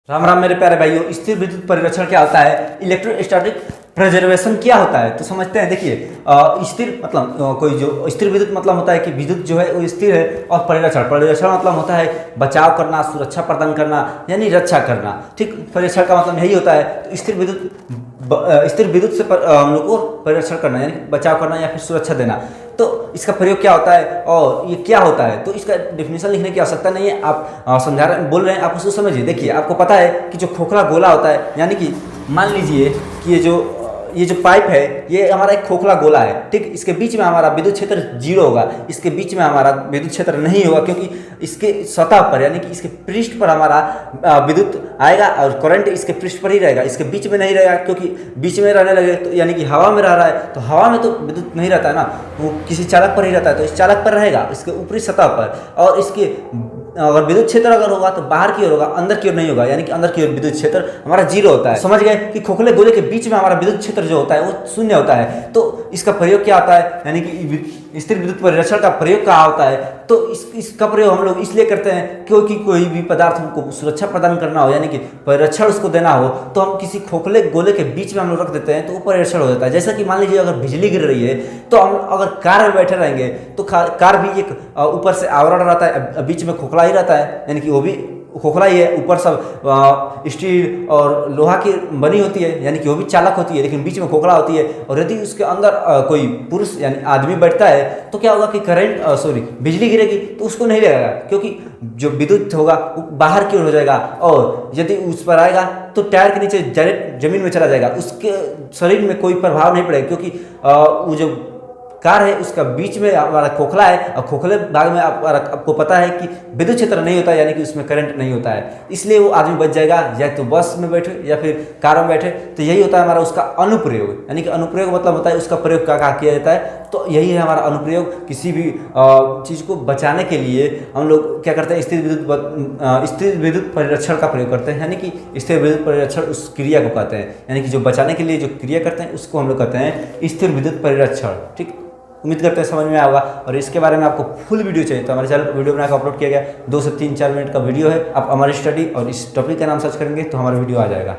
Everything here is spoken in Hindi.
राम राम मेरे प्यारे भाइयों। स्थिर विद्युत परिरक्षण क्या होता है, इलेक्ट्रोस्टैटिक प्रिजर्वेशन क्या होता है, तो समझते हैं। देखिए, स्थिर मतलब कोई जो स्थिर विद्युत मतलब होता है कि विद्युत जो है वो स्थिर है, और परिरक्षण परिरक्षण मतलब होता है बचाव करना, सुरक्षा प्रदान करना, यानी रक्षा करना। ठीक, परिरक्षण का मतलब यही होता है। तो स्थिर विद्युत से हम लोग को परिरक्षण करना यानी बचाव करना या फिर सुरक्षा देना। तो इसका प्रयोग क्या होता है और ये क्या होता है, तो इसका डेफिनेशन लिखने की आवश्यकता नहीं है। आप समझा रहे बोल रहे हैं, आप उसको समझिए। देखिए, आपको पता है कि जो खोखला गोला होता है, यानी कि मान लीजिए कि ये जो पाइप है ये हमारा एक खोखला गोला है। ठीक, इसके बीच में हमारा विद्युत क्षेत्र जीरो होगा, इसके बीच में हमारा विद्युत क्षेत्र नहीं होगा, क्योंकि इसके सतह पर यानी कि इसके पृष्ठ पर हमारा विद्युत आएगा और करंट इसके पृष्ठ पर ही रहेगा, इसके बीच में नहीं रहेगा। क्योंकि बीच में रहने लगे तो यानी कि हवा में रह रहा है, तो हवा में तो विद्युत नहीं रहता है ना, वो किसी चालक पर ही रहता है, तो इस चालक पर रहेगा, इसके ऊपरी सतह पर। और इसके अगर विद्युत क्षेत्र अगर होगा तो बाहर की ओर होगा, अंदर की ओर नहीं होगा, यानी कि अंदर की ओर विद्युत क्षेत्र हमारा जीरो होता है। समझ गए कि खोखले गोले के बीच में हमारा विद्युत क्षेत्र जो होता है वो शून्य होता है। तो इसका प्रयोग क्या होता है, यानी कि स्थिर विद्युत परिरक्षण का प्रयोग क्या होता है, तो इसका प्रयोग हम लोग इसलिए करते हैं क्योंकि कोई भी पदार्थ हमको सुरक्षा प्रदान करना हो, यानी कि परिरक्षण उसको देना हो, तो हम किसी खोखले गोले के बीच में हम लोग रख देते हैं, तो वो परिरक्षण हो जाता है। जैसा कि मान लीजिए अगर बिजली गिर रही है, तो हम अगर कार में बैठे रहेंगे तो कार भी एक ऊपर से आवरण रहता है, बीच में खोखला ही रहता है, यानी कि वो भी खोखला ही है। ऊपर सब स्टील और लोहा की बनी होती है, यानी कि वो भी चालक होती है, लेकिन बीच में खोखला होती है। और यदि उसके अंदर कोई पुरुष यानी आदमी बैठता है, तो क्या होगा कि बिजली गिरेगी तो उसको नहीं लगेगा, क्योंकि जो विद्युत होगा वो बाहर की ओर हो जाएगा, और यदि उस पर आएगा तो टायर के नीचे डायरेक्ट जमीन में चला जाएगा, उसके शरीर में कोई प्रभाव नहीं पड़ेगा, क्योंकि वो जो कार है उसका बीच में हमारा खोखला है, और खोखले भाग में आपको पता है कि विद्युत क्षेत्र नहीं होता है, यानी कि उसमें करंट नहीं होता है, इसलिए वो आदमी बच जाएगा, या तो बस में बैठे या फिर कार में बैठे। तो यही होता है हमारा उसका अनुप्रयोग, यानी कि अनुप्रयोग मतलब होता है उसका प्रयोग क्या किया जाता है। तो यही है हमारा अनुप्रयोग। किसी भी चीज़ को बचाने के लिए हम लोग क्या करते हैं, स्थिर विद्युत परिरक्षण का प्रयोग करते हैं, यानी कि स्थिर विद्युत परिरक्षण उस क्रिया को कहते हैं, यानी कि जो बचाने के लिए जो क्रिया करते हैं उसको हम लोग कहते हैं स्थिर विद्युत परिरक्षण। ठीक, उम्मीद करते हैं समझ में आया होगा। और इसके बारे में आपको फुल वीडियो चाहिए तो हमारे चैनल पर वीडियो बनाकर अपलोड किया गया, 2 से 3-4 मिनट का वीडियो है। आप हमारी स्टडी और इस टॉपिक का नाम सर्च करेंगे तो हमारा वीडियो आ जाएगा।